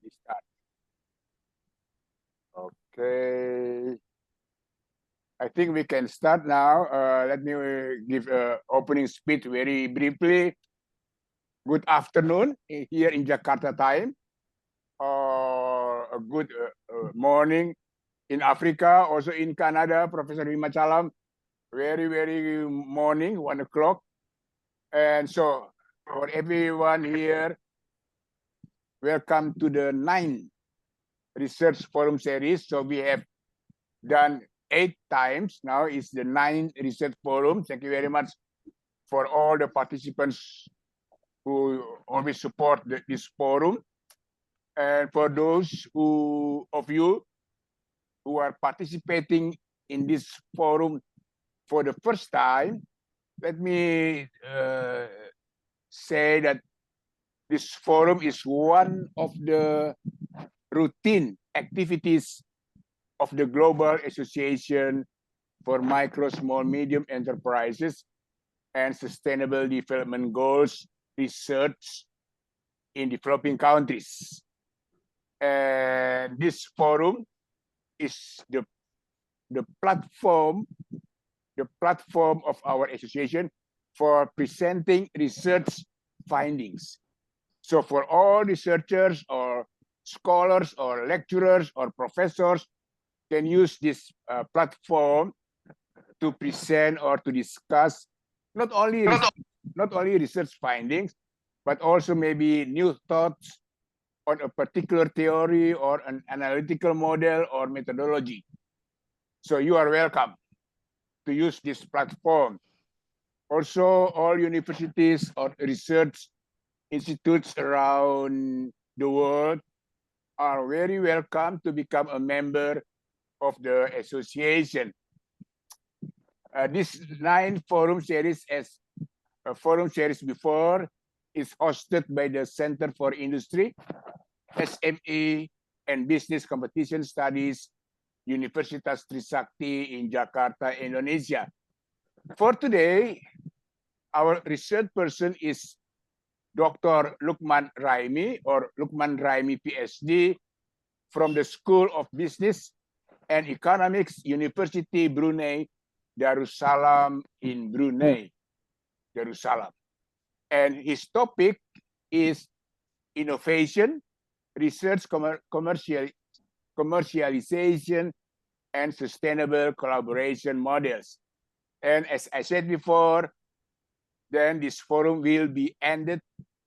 start. Okay. I think we can start now. Let me give an opening speech very briefly. Good afternoon here in Jakarta time, or a good morning in Africa, also in Canada, Professor Himachalam. Very, very morning, 1 o'clock. And so for everyone here, welcome to the 9th Research Forum Series. So we have done 8 times. Now it's the 9th Research Forum. Thank you very much for all the participants who always support this forum. And for those of you who are participating in this forum for the first time, let me say that this forum is one of the routine activities of the Global Association for Micro, Small, Medium Enterprises and Sustainable Development Goals Research in developing countries. And this forum is the platform of our association for presenting research findings. So for all researchers or scholars or lecturers or professors can use this platform to present or to discuss not only research findings, but also maybe new thoughts on a particular theory or an analytical model or methodology. So you are welcome to use this platform. Also, all universities or research institutes around the world are very welcome to become a member of the association. This 9th forum series, as a forum series before, is hosted by the Center for Industry, SME, and Business Competition Studies, Universitas Trisakti in Jakarta, Indonesia. For today, our research person is Dr. Lukman Raimi, or Lukman Raimi, PhD, from the School of Business and Economics, University Brunei, Darussalam in Brunei, Darussalam. And his topic is innovation, research, commercialization, and sustainable collaboration models. And as I said before, then this forum will be ended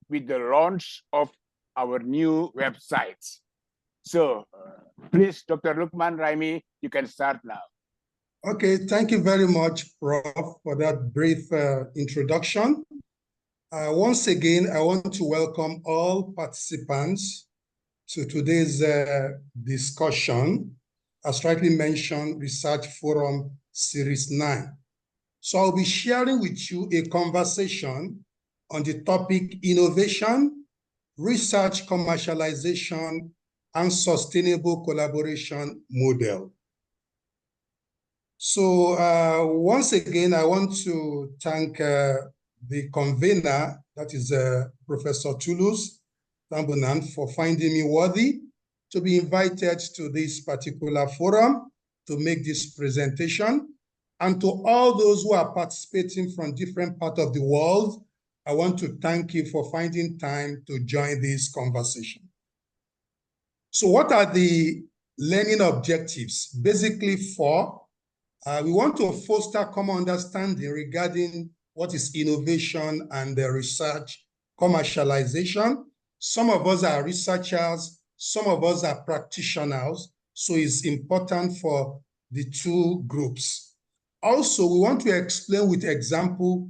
with the launch of our new websites. So please, Dr. Lukman Raimi, you can start now. Okay, thank you very much, Prof, for that brief introduction. Once again, I want to welcome all participants to today's discussion, as rightly mentioned, Research Forum Series 9. So I'll be sharing with you a conversation on the topic innovation, research commercialization, and sustainable collaboration model. So once again, I want to thank the convener, that is Professor Toulouse Tambunan, for finding me worthy to be invited to this particular forum to make this presentation. And to all those who are participating from different parts of the world, I want to thank you for finding time to join this conversation. So what are the learning objectives? Basically four. We want to foster common understanding regarding what is innovation and research commercialization. Some of us are researchers, some of us are practitioners, so it's important for the two groups. Also, we want to explain with example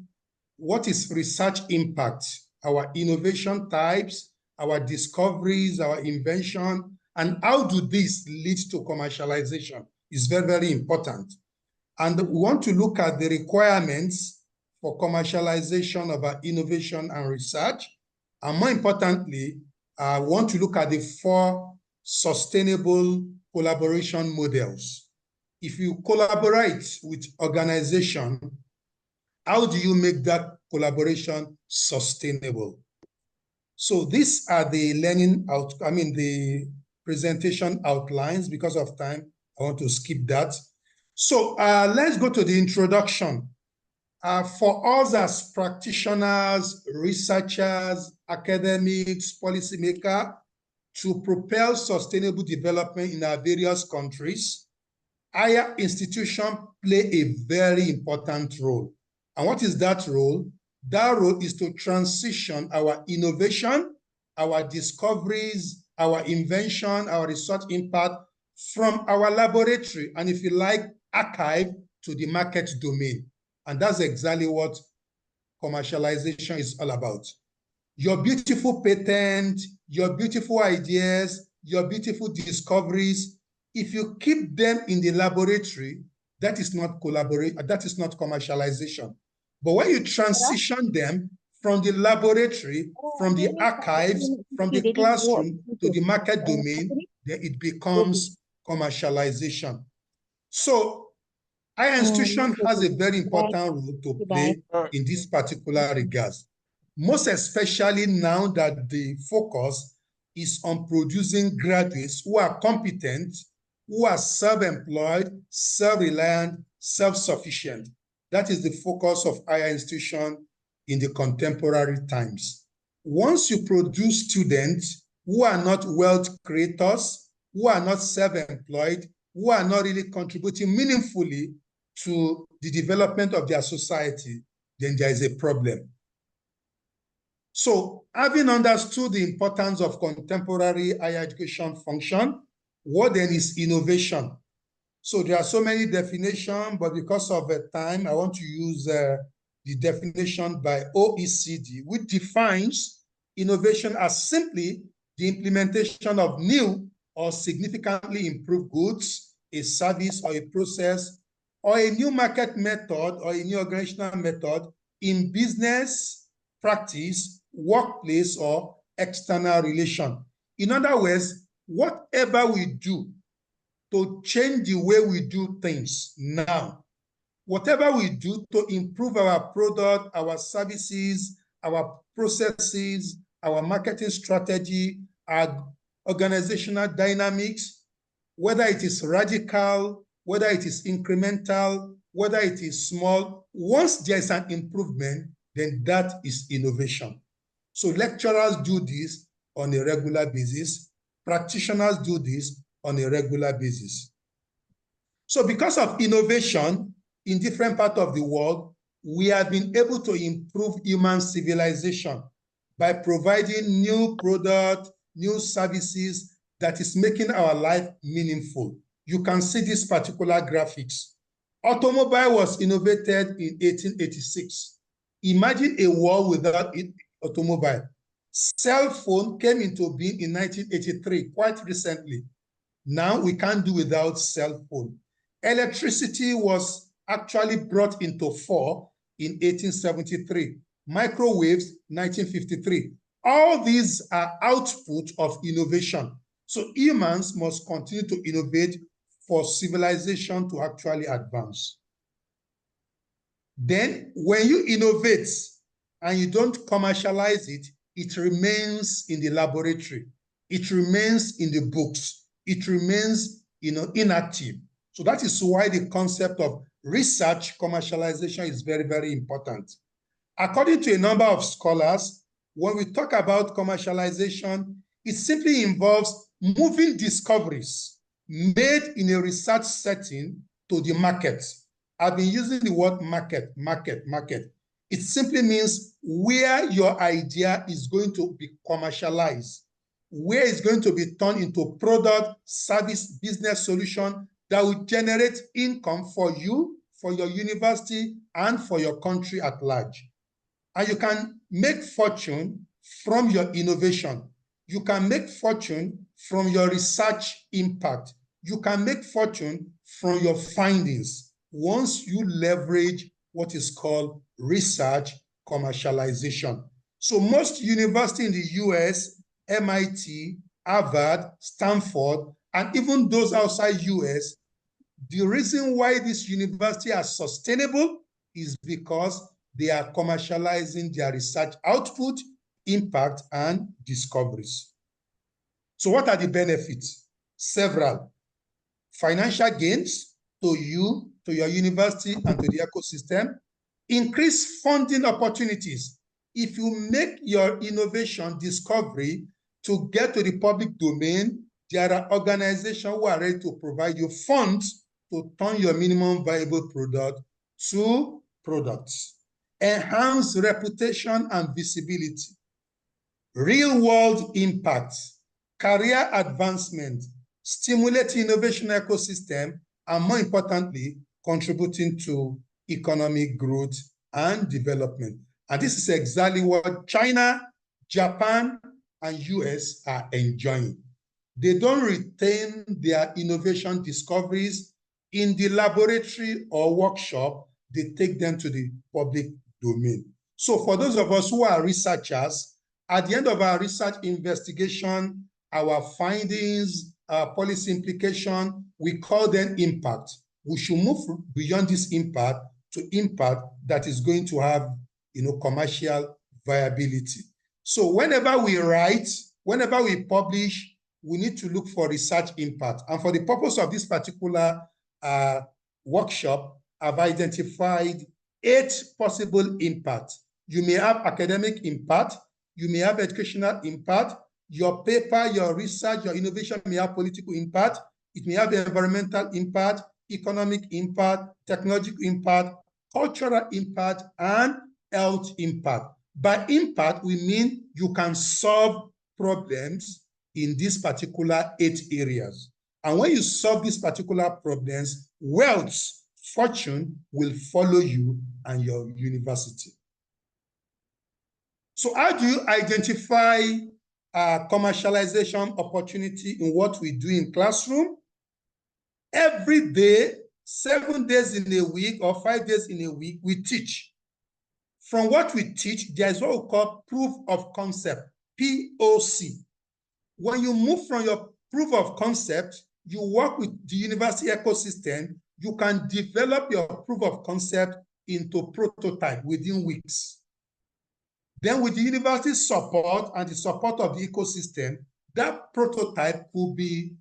what is research impact, our innovation types, our discoveries, our invention, and how do these lead to commercialization is very, very important. And we want to look at the requirements for commercialization of our innovation and research. And more importantly, I want to look at the 4 sustainable collaboration models. If you collaborate with organization, how do you make that collaboration sustainable? So these are the the presentation outlines. Because of time, I want to skip that. So let's go to the introduction. For us as practitioners, researchers, academics, policymakers, to propel sustainable development in our various countries, higher institutions play a very important role. And what is that role? That role is to transition our innovation, our discoveries, our invention, our research impact from our laboratory, and if you like, archive, to the market domain. And that's exactly what commercialization is all about. Your beautiful patent, your beautiful ideas, your beautiful discoveries, if you keep them in the laboratory, that is not commercialization. But when you transition them from the laboratory, from the archives, from the classroom to the market domain, then it becomes commercialization. So our institution has a very important role to play in this particular regards, most especially now that the focus is on producing graduates who are competent, who are self-employed, self-reliant, self-sufficient. That is the focus of higher institution in the contemporary times. Once you produce students who are not wealth creators, who are not self-employed, who are not really contributing meaningfully to the development of their society, then there is a problem. So, having understood the importance of contemporary higher education function, what then is innovation? So there are so many definitions, but because of the time, I want to use the definition by OECD, which defines innovation as simply the implementation of new or significantly improved goods, a service or a process, or a new market method or a new organizational method in business, practice, workplace, or external relation. In other words, whatever we do to change the way we do things now, whatever we do to improve our product, our services, our processes, our marketing strategy, our organizational dynamics, whether it is radical, whether it is incremental, whether it is small, once there's an improvement, then that is innovation. So lecturers do this on a regular basis. Practitioners do this on a regular basis. So because of innovation in different parts of the world, we have been able to improve human civilization by providing new products, new services that is making our life meaningful. You can see this particular graphics. Automobile was innovated in 1886. Imagine a world without automobile. Cell phone came into being in 1983, quite recently. Now we can't do without cell phone. Electricity was actually brought into force in 1873. Microwaves, 1953. All these are output of innovation. So humans must continue to innovate for civilization to actually advance. Then when you innovate and you don't commercialize it, it remains in the laboratory. It remains in the books. It remains, inactive. So that is why the concept of research commercialization is very, very important. According to a number of scholars, when we talk about commercialization, it simply involves moving discoveries made in a research setting to the market. I've been using the word market. It simply means where your idea is going to be commercialized, where it's going to be turned into product, service, business solution that will generate income for you, for your university, and for your country at large. And you can make fortune from your innovation. You can make fortune from your research impact. You can make fortune from your findings once you leverage what is called research commercialization. So most universities in the US, MIT, Harvard, Stanford, and even those outside US, the reason why this university are sustainable is because they are commercializing their research output impact, and discoveries. So what are the benefits? Several. Financial gains to you, to your university, and to the ecosystem. Increase funding opportunities. If you make your innovation discovery to get to the public domain, there are organizations who are ready to provide you funds to turn your minimum viable product to products. Enhance reputation and visibility. Real-world impact, career advancement, stimulate innovation ecosystem, and more importantly, contributing to economic growth and development. And this is exactly what China, Japan, and US are enjoying. They don't retain their innovation discoveries in the laboratory or workshop. They take them to the public domain. So for those of us who are researchers, at the end of our research investigation, our findings, our policy implication, we call them impact. We should move beyond this impact to impact that is going to have, commercial viability. So whenever we write, whenever we publish, we need to look for research impact. And for the purpose of this particular workshop, I've identified 8 possible impacts. You may have academic impact, you may have educational impact, your paper, your research, your innovation may have political impact, it may have environmental impact, economic impact, technological impact, cultural impact, and health impact. By impact, we mean you can solve problems in these particular 8 areas. And when you solve these particular problems, wealth, fortune will follow you and your university. So how do you identify commercialization opportunity in what we do in classroom? Every day, 7 days in a week or 5 days in a week, we teach. From what we teach, there is what we call proof of concept, POC. When you move from your proof of concept, you work with the university ecosystem, you can develop your proof of concept into prototype within weeks. Then with the university support and the support of the ecosystem, that prototype will be,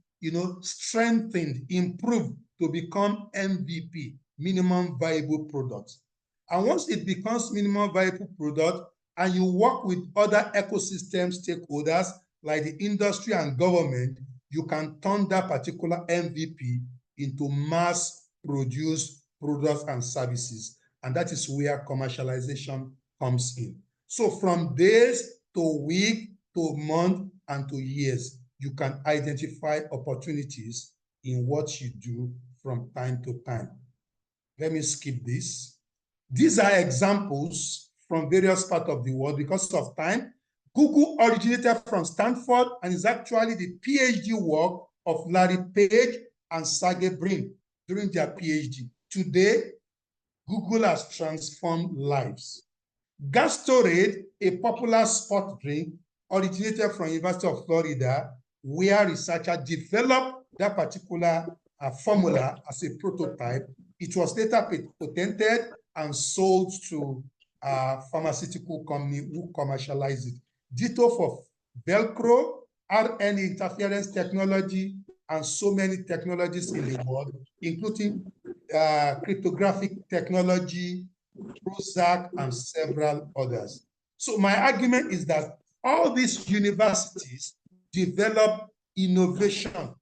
strengthened, improved to become MVP, minimum viable product. And once it becomes minimum viable product, and you work with other ecosystem stakeholders like the industry and government, you can turn that particular MVP into mass-produced products and services. And that is where commercialization comes in. So from days to week to month and to years, you can identify opportunities in what you do from time to time. Let me skip this. These are examples from various parts of the world. Because of time, Google originated from Stanford and is actually the PhD work of Larry Page and Sergey Brin during their PhD. Today, Google has transformed lives. Gatorade, a popular sport drink, originated from University of Florida, where researchers developed that particular formula as a prototype. It was later patented and sold to a pharmaceutical company who commercialized it. Ditto for Velcro, RNA interference technology, and so many technologies in the world, including cryptographic technology, Prozac, and several others. So my argument is that all these universities develop innovation,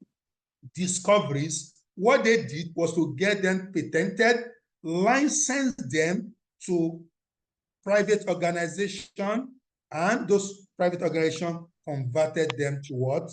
discoveries. What they did was to get them patented, license them to private organizations, and those private organizations converted them to what?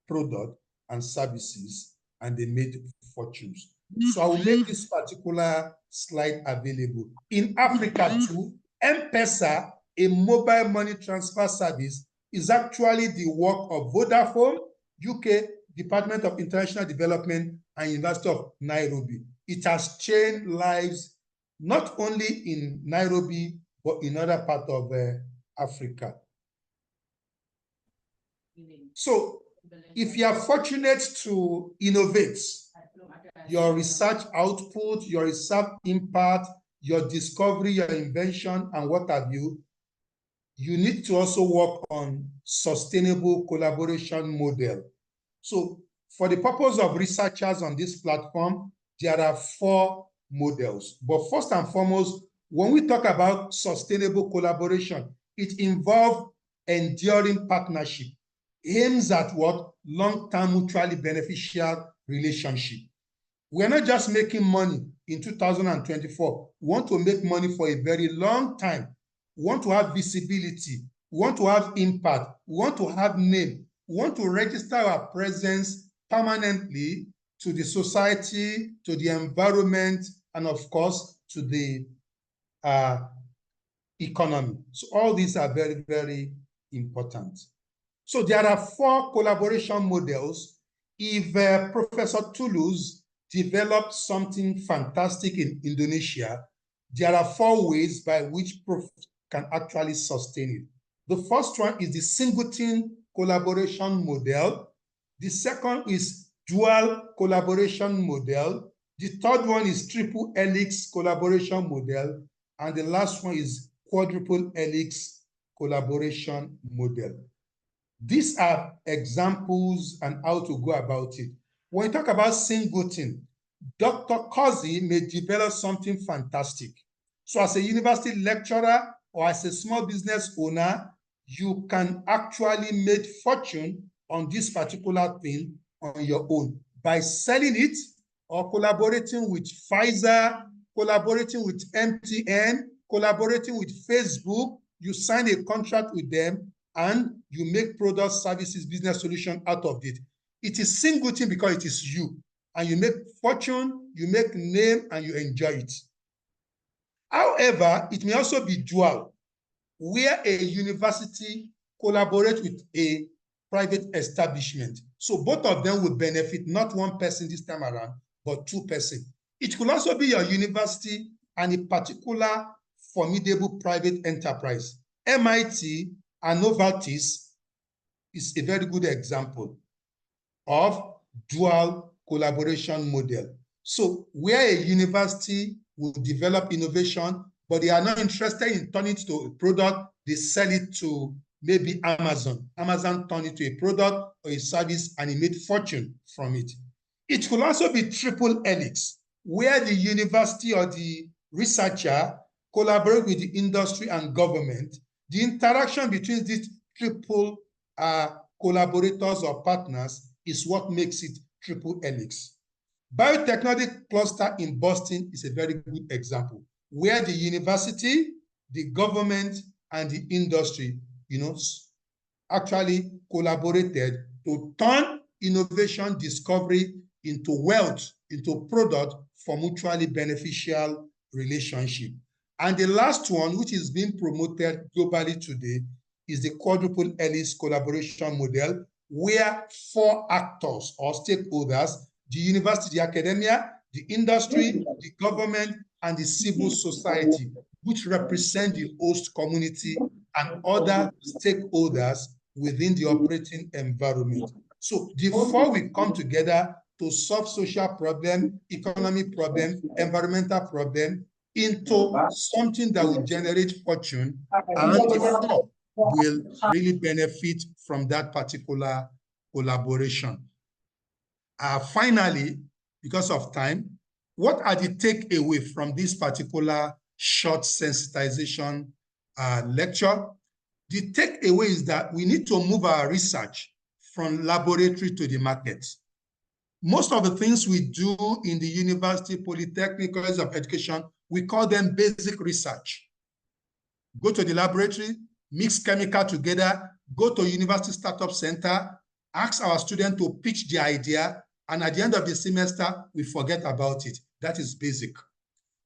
Product and services, and they made fortunes. So I will make this particular slide available. In Africa too, M-Pesa, a mobile money transfer service, is actually the work of Vodafone, UK Department of International Development, and University of Nairobi. It has changed lives not only in Nairobi, but in other parts of Africa. So if you are fortunate to innovate, your research output, your research impact, your discovery, your invention, and what have you, you need to also work on sustainable collaboration model. So for the purpose of researchers on this platform, there are 4 models. But first and foremost, when we talk about sustainable collaboration, it involves enduring partnership, aims at what? Long-term mutually beneficial relationship. We're not just making money in 2024. We want to make money for a very long time. We want to have visibility. We want to have impact. We want to have name. We want to register our presence permanently to the society, to the environment, and of course, to the economy. So all these are very, very important. So there are 4 collaboration models. If Professor Toulouse developed something fantastic in Indonesia, there are 4 ways by which Prof can actually sustain it. The first one is the singleton collaboration model. The second is dual collaboration model. The third one is triple helix collaboration model. And the last one is quadruple helix collaboration model. These are examples and how to go about it. When you talk about singleton, Dr. Kozi may develop something fantastic. So as a university lecturer or as a small business owner, you can actually make fortune on this particular thing on your own by selling it or collaborating with Pfizer, collaborating with MTN, collaborating with Facebook. You sign a contract with them and you make product, services, business solution out of it. It is singleton because it is you, and you make fortune, you make name, and you enjoy it. However, it may also be dual, where a university collaborates with a private establishment. So both of them will benefit, not one person this time around, but 2 persons. It could also be your university and a particular formidable private enterprise. MIT and Novartis is a very good example of dual collaboration model. So where a university will develop innovation, but they are not interested in turning it to a product, they sell it to maybe Amazon. Amazon turn it to a product or a service and it made fortune from it. It could also be triple helix, where the university or the researcher collaborate with the industry and government. The interaction between these triple collaborators or partners is what makes it triple helix. Biotechnology cluster in Boston is a very good example, where the university, the government, and the industry, actually collaborated to turn innovation discovery into wealth, into product for mutually beneficial relationship. And the last one, which is being promoted globally today, is the quadruple helix collaboration model, where 4 actors or stakeholders, the university, the academia, the industry, the government, and the civil society, which represent the host community and other stakeholders within the operating environment. So the 4 will come together to solve social problem, economic problem, environmental problem into something that will generate fortune, and the 4 will really benefit from that particular collaboration. Finally, because of time, what are the takeaway from this particular short sensitization lecture? The takeaway is that we need to move our research from laboratory to the market. Most of the things we do in the university, polytechnic, colleges of education, we call them basic research. Go to the laboratory, mix chemical together, go to university startup center, ask our student to pitch the idea, and at the end of the semester, we forget about it. That is basic.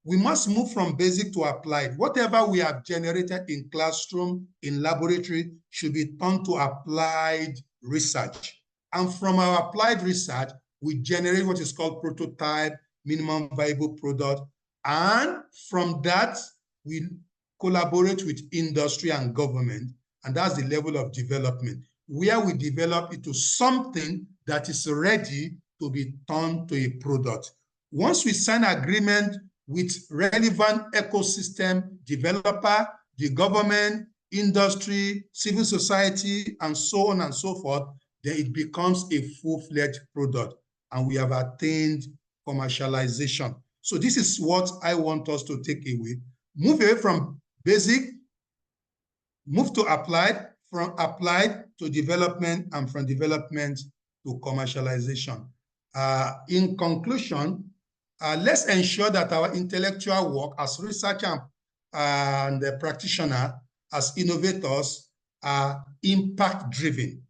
We must move from basic to applied. Whatever we have generated in classroom, in laboratory, should be turned to applied research. And from our applied research, we generate what is called prototype, minimum viable product. And from that, we collaborate with industry and government. And that's the level of development, where we develop it to something that is ready to be turned to a product. Once we sign agreement with relevant ecosystem developer, the government, industry, civil society, and so on and so forth, then it becomes a full-fledged product, and we have attained commercialization. So this is what I want us to take away. Move away from basic, move to applied, from applied to development, and from development to commercialization. In conclusion, let's ensure that our intellectual work as researcher and practitioner, as innovators, are impact-driven.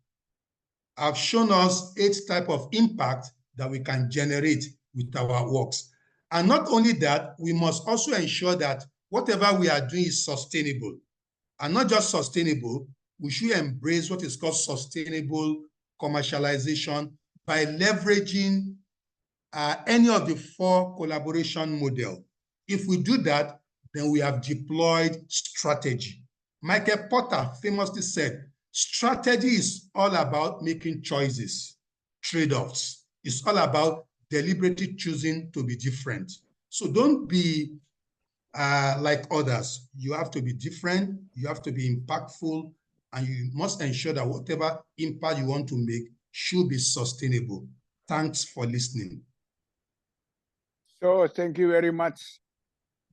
I've shown us 8 types of impact that we can generate with our works. And not only that, we must also ensure that whatever we are doing is sustainable. And not just sustainable, we should embrace what is called sustainable commercialization by leveraging any of the 4 collaboration models. If we do that, then we have deployed strategy. Michael Porter famously said, strategy is all about making choices, trade-offs. It's all about deliberately choosing to be different. So don't be like others. You have to be different, you have to be impactful, and you must ensure that whatever impact you want to make should be sustainable. Thanks for listening. So thank you very much,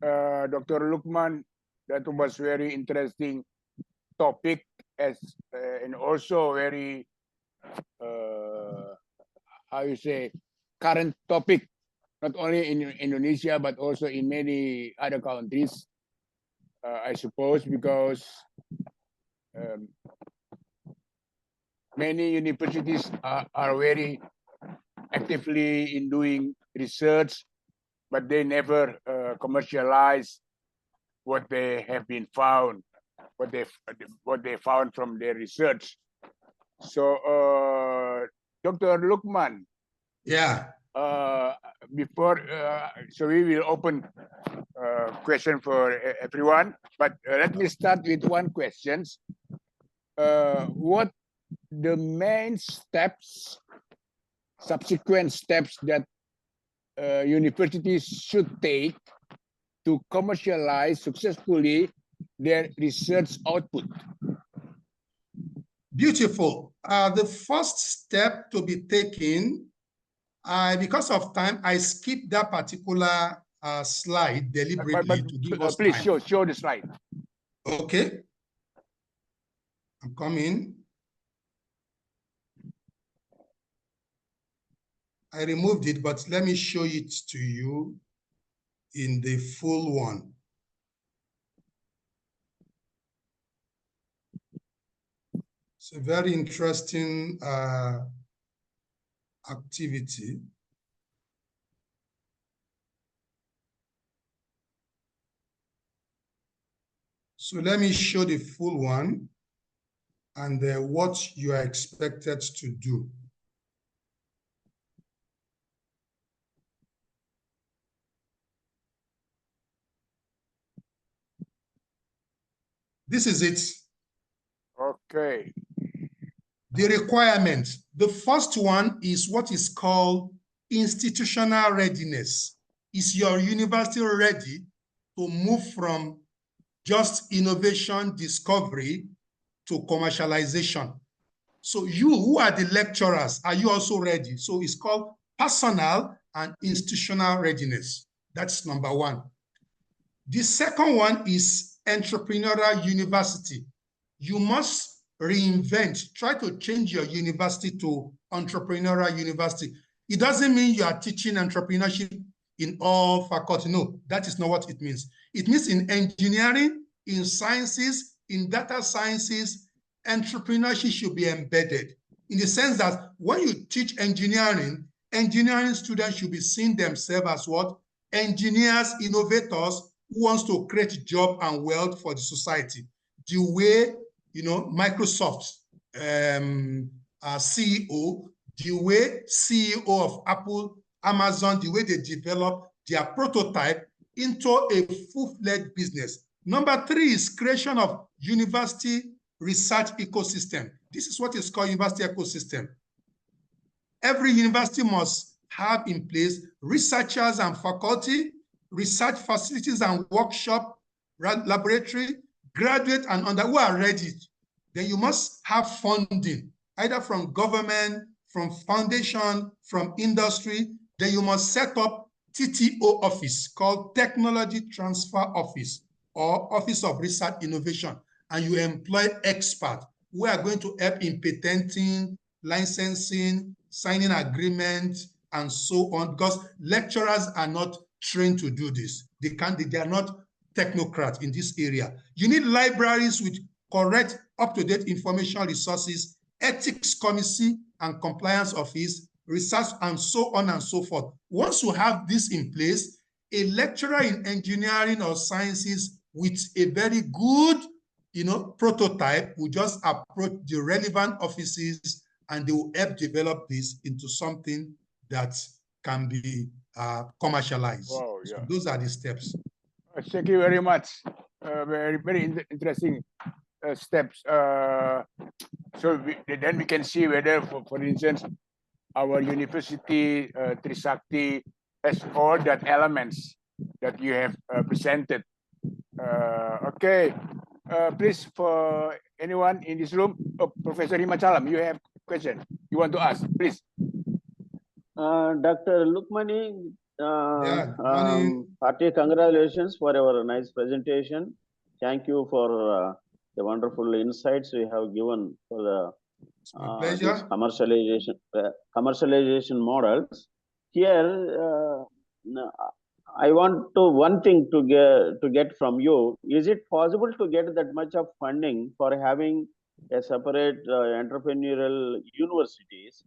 Dr. Lukman. That was very interesting topic, and also very how you say, current topic, not only in Indonesia but also in many other countries, I suppose, because many universities are very actively in doing research, but they never commercialize what they have been found, what they found from their research. So, Dr. Lukman. Yeah. Before, so we will open question for everyone, but let me start with one question. What the main steps, subsequent steps that universities should take to commercialize successfully their research output? Beautiful. The first step to be taken, because of time, I skipped that particular slide deliberately to give us please time. show the slide. Okay. I'm coming. I removed it, but let me show it to you in the full one. It's a very interesting activity. So let me show the full one and what you are expected to do. This is it. Okay. The requirements. The first one is what is called institutional readiness. Is your university ready to move from just innovation discovery to commercialization? So you who are the lecturers, are you also ready? So it's called personal and institutional readiness. That's number one. The second one is entrepreneurial university. You must reinvent, try to change your university to entrepreneurial university. It doesn't mean you are teaching entrepreneurship in all faculty. No, that is not what it means. It means in engineering, in sciences, in data sciences, entrepreneurship should be embedded in the sense that when you teach engineering, engineering students should be seeing themselves as what? Engineers, innovators who wants to create job and wealth for the society. The way, you know, Microsoft CEO, the way CEO of Apple, Amazon, the way they develop their prototype into a full-fledged business. Number three is creation of university research ecosystem. This is what is called university ecosystem. Every university must have in place researchers and faculty, research facilities and workshop, laboratory, graduate and under who are ready, then you must have funding, either from government, from foundation, from industry. Then you must set up TTO office called Technology Transfer Office or Office of Research Innovation, and you employ experts who are going to help in patenting, licensing, signing agreements, and so on, because lecturers are not trained to do this. They are not technocrats in this area. You need libraries with correct, up-to-date information resources, ethics committee and compliance office, research, and so on and so forth. Once you have this in place, a lecturer in engineering or sciences with a very good, prototype will just approach the relevant offices and they will help develop this into something that can be commercialized. Wow, yeah. So those are the steps. Thank you very much. Very interesting steps. Then we can see whether, for instance, our university, Trisakti, has all that elements that you have presented. Okay, please, for anyone in this room, Professor Himachalam, you have a question you want to ask, please. Dr. Lukmani, hearty congratulations for your nice presentation. Thank you for the wonderful insights you have given for the commercialization models. Here, I want one thing to get from you. Is it possible to get that much of funding for having a separate entrepreneurial universities?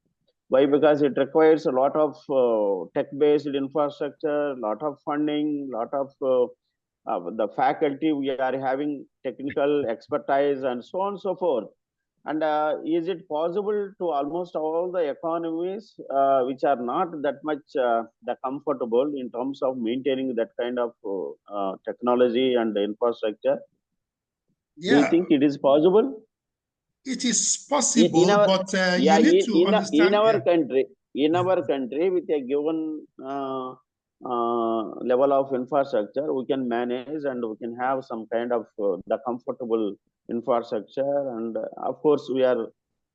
Why? Because it requires a lot of tech-based infrastructure, a lot of funding, a lot of the faculty we are having technical expertise and so on and so forth. And is it possible to almost all the economies which are not that much comfortable in terms of maintaining that kind of technology and infrastructure? Yeah. Do you think it is possible? It is possible, but you need to understand. In our country, with a given level of infrastructure, we can manage and we can have some kind of the comfortable infrastructure. And of course, we are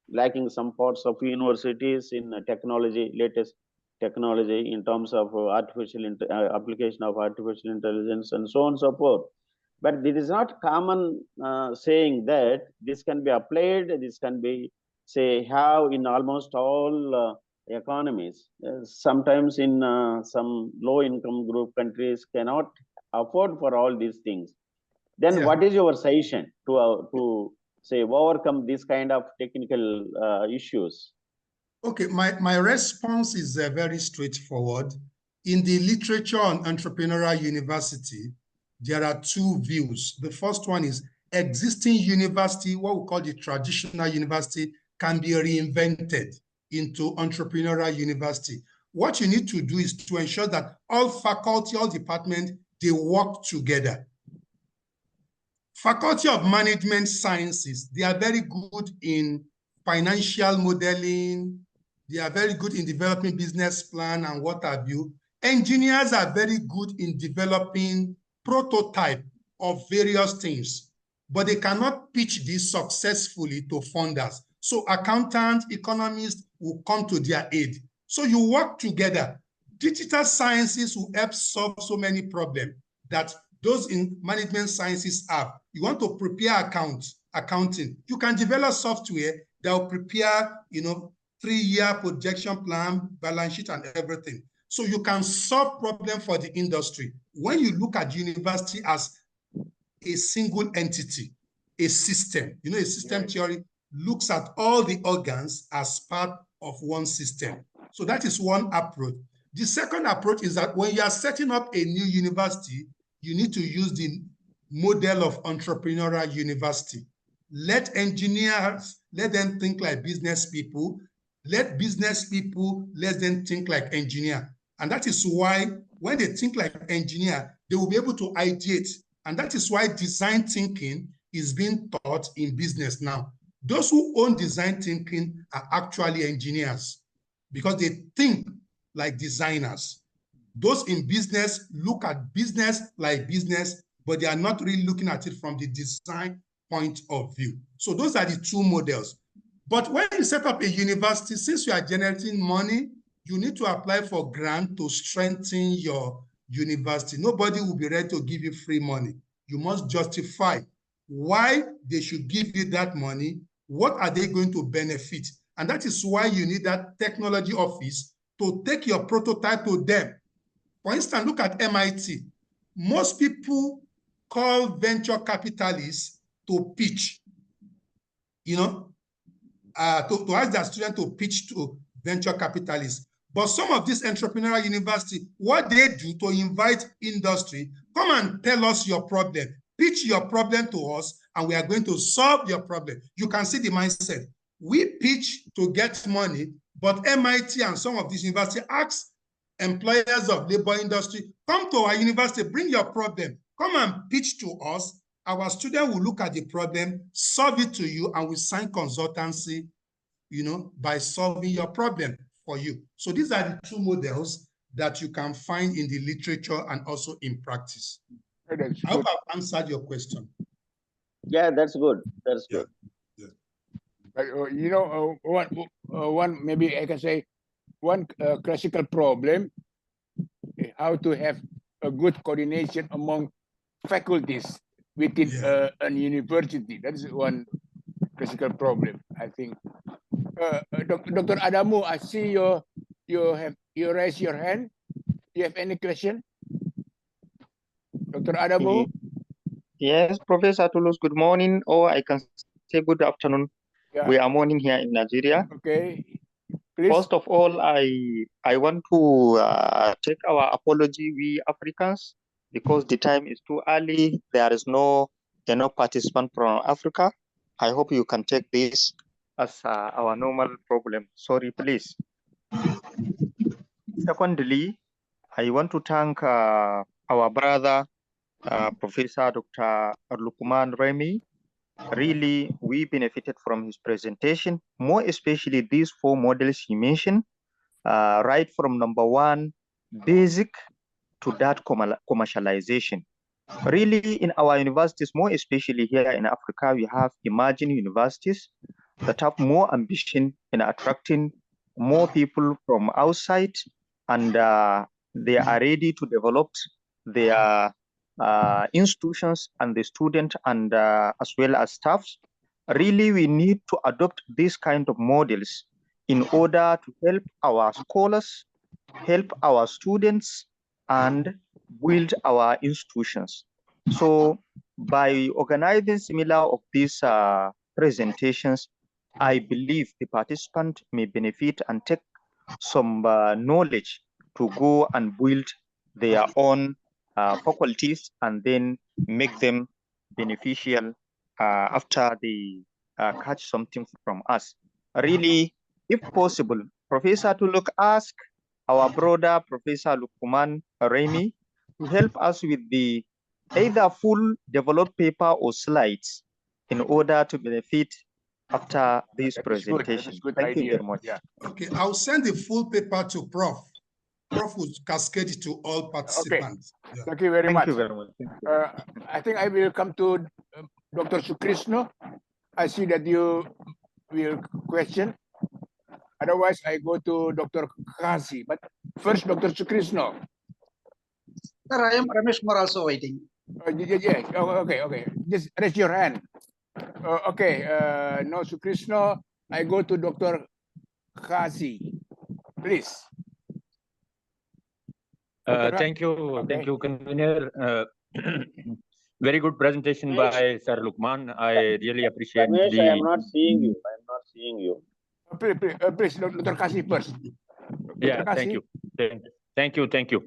lacking some parts of universities in technology, latest technology in terms of application of artificial intelligence and so on and so forth. But it is not common saying that this can be applied, this can be, have in almost all economies. Sometimes in some low-income group countries cannot afford for all these things. Then what is your suggestion to overcome this kind of technical issues? Okay, my response is very straightforward. In the literature on entrepreneurial university, there are two views. The first one is existing university, what we call the traditional university, can be reinvented into entrepreneurial university. What you need to do is to ensure that all faculty, all departments, they work together. Faculty of Management Sciences, they are very good in financial modeling. They are very good in developing business plan and what have you. Engineers are very good in developing prototype of various things, but they cannot pitch this successfully to funders. So accountants, economists will come to their aid. So you work together. Digital sciences will help solve so many problems that those in management sciences have. You want to prepare accounting. You can develop software that will prepare, 3-year projection plan, balance sheet, and everything. So you can solve problems for the industry. When you look at university as a single entity, a system, a system theory looks at all the organs as part of one system. So that is one approach. The second approach is that when you are setting up a new university, you need to use the model of entrepreneurial university. Let engineers, let them think like business people. Let business people, let them think like engineer. And that is why when they think like engineer, they will be able to ideate. And that is why design thinking is being taught in business now. Those who own design thinking are actually engineers because they think like designers. Those in business look at business like business but they are not really looking at it from the design point of view. So those are the two models. But when you set up a university, since you are generating money, you need to apply for grant to strengthen your university. Nobody will be ready to give you free money. You must justify why they should give you that money. What are they going to benefit? And that is why you need that technology office to take your prototype to them. For instance, look at MIT. Most people call venture capitalists to pitch, to ask their students to pitch to venture capitalists. But some of these entrepreneurial universities, what they do to invite industry, come and tell us your problem, pitch your problem to us, and we are going to solve your problem. You can see the mindset. We pitch to get money, but MIT and some of these universities ask employers of labor industry, come to our university, bring your problem, come and pitch to us. Our student will look at the problem, solve it to you, and we sign consultancy, by solving your problem for you. So these are the two models that you can find in the literature and also in practice. I hope I've answered your question. Yeah, that's good. That's good. Yeah. But one maybe I can say one classical problem, how to have a good coordination among faculties within a university. That is one classical problem, I think. Dr. Adamu, I see you raise your hand. You have any question? Dr. Adamu? Yes, Professor Toulouse, good morning, or I can say good afternoon. Yeah. We are morning here in Nigeria. Okay. Please. First of all, I want to take our apology, we Africans, because the time is too early. There is no participant from Africa. I hope you can take this as our normal problem. Sorry, please. Secondly, I want to thank our brother, Professor Dr. Lukman Remy. Really, we benefited from his presentation, more especially these four models he mentioned, right from number one, basic, to that commercialization. Really, in our universities, more especially here in Africa, we have emerging universities that have more ambition in attracting more people from outside, and they are ready to develop their institutions and the student and as well as staffs. Really, we need to adopt these kind of models in order to help our scholars, help our students, and build our institutions. So by organizing similar of these presentations, I believe the participant may benefit and take some knowledge to go and build their own faculties and then make them beneficial after they catch something from us. Really, if possible, Professor Tuluk ask our brother Professor Lukman Remy to help us with the either full developed paper or slides in order to benefit after this presentation. Thank you very much. Yeah. Okay, I'll send the full paper to Prof. Prof will cascade it to all participants. Okay. Yeah. Thank you very much. Thank you very much. I think I will come to Dr. Sukrisno. I see that you will question. Otherwise, I go to Dr. Kasi. But first, Dr. Sukrisno. Sir, I am Ramesh Kumar also waiting. Yeah. Oh, okay. Just raise your hand. Okay. No, Sukrisno. I go to Dr. Kasi. Please. Thank you, convener. Very good presentation by Sir Lukman. I really appreciate Ramesh, the. I am not seeing you. I am not seeing you. Please, Dr. Kasi first. Yeah, Kasi. Thank you.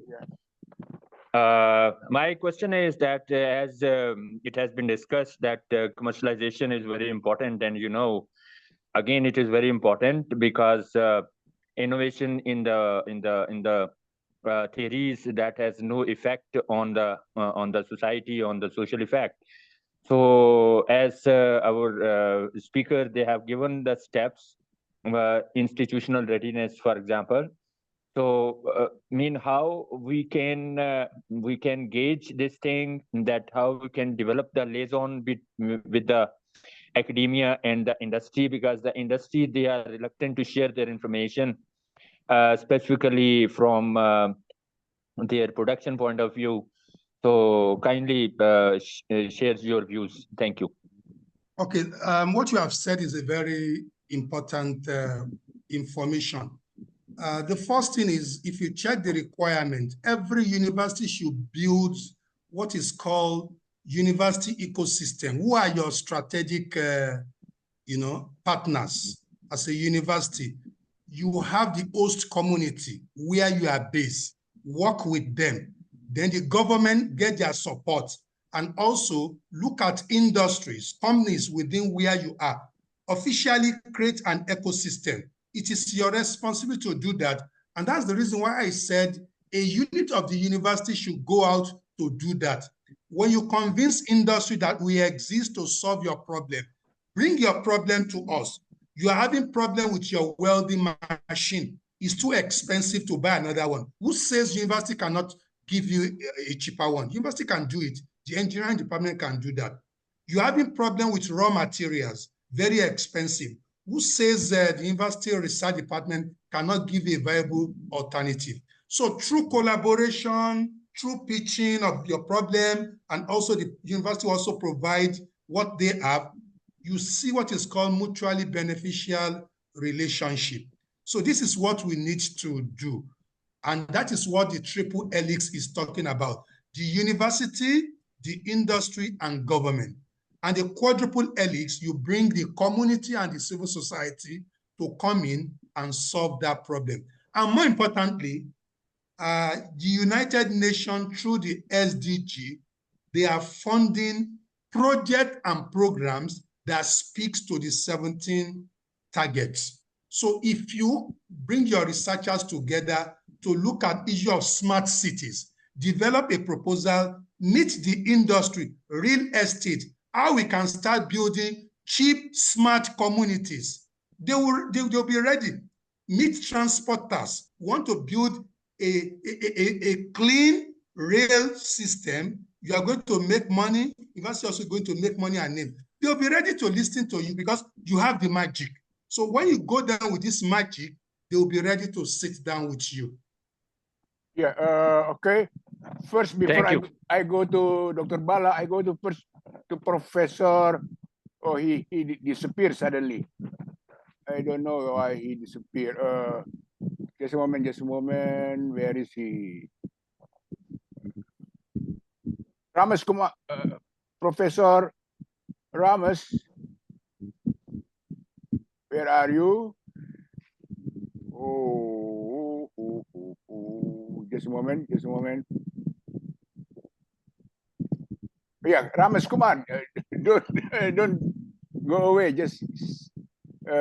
My question is that as it has been discussed that commercialization is very important, and again it is very important because innovation in the theories that has no effect on the society, on the social effect. So as our speaker, they have given the steps, institutional readiness, for example. So, mean how we can gauge this thing, that how we can develop the liaison with the academia and the industry, because the industry, they are reluctant to share their information, specifically from their production point of view. So kindly share your views. Thank you. Okay, what you have said is a very important information. The first thing is, if you check the requirement, every university should build what is called university ecosystem. Who are your strategic, partners as a university? You have the host community where you are based. Work with them. Then the government get their support, and also look at industries, companies within where you are. Officially create an ecosystem. It is your responsibility to do that. And that's the reason why I said a unit of the university should go out to do that. When you convince industry that we exist to solve your problem, bring your problem to us. You are having problem with your welding machine. It's too expensive to buy another one. Who says university cannot give you a cheaper one? University can do it. The engineering department can do that. You're having problem with raw materials, very expensive. Who says the university research department cannot give a viable alternative? So through collaboration, through pitching of your problem, and also the university also provide what they have, you see what is called mutually beneficial relationship. So this is what we need to do. And that is what the triple helix is talking about. The university, the industry, and government. And the quadruple helix, you bring the community and the civil society to come in and solve that problem. And more importantly, the United Nations, through the SDG, they are funding projects and programs that speaks to the 17 targets. So if you bring your researchers together to look at issue of smart cities, develop a proposal, meet the industry, real estate, how we can start building cheap, smart communities. They'll be ready. Meet transporters, want to build a clean rail system. You are going to make money. University also going to make money and name. They'll be ready to listen to you because you have the magic. So when you go down with this magic, they will be ready to sit down with you. Yeah, okay. First, before I go to Dr. Bala, I go to first to Professor. Oh, he disappeared suddenly. I don't know why he disappeared. Just a moment. Where is he? Ramesh Kumar, Professor Ramesh, where are you? Oh, just a moment. Yeah, Ramesh Kumar, don't go away. Just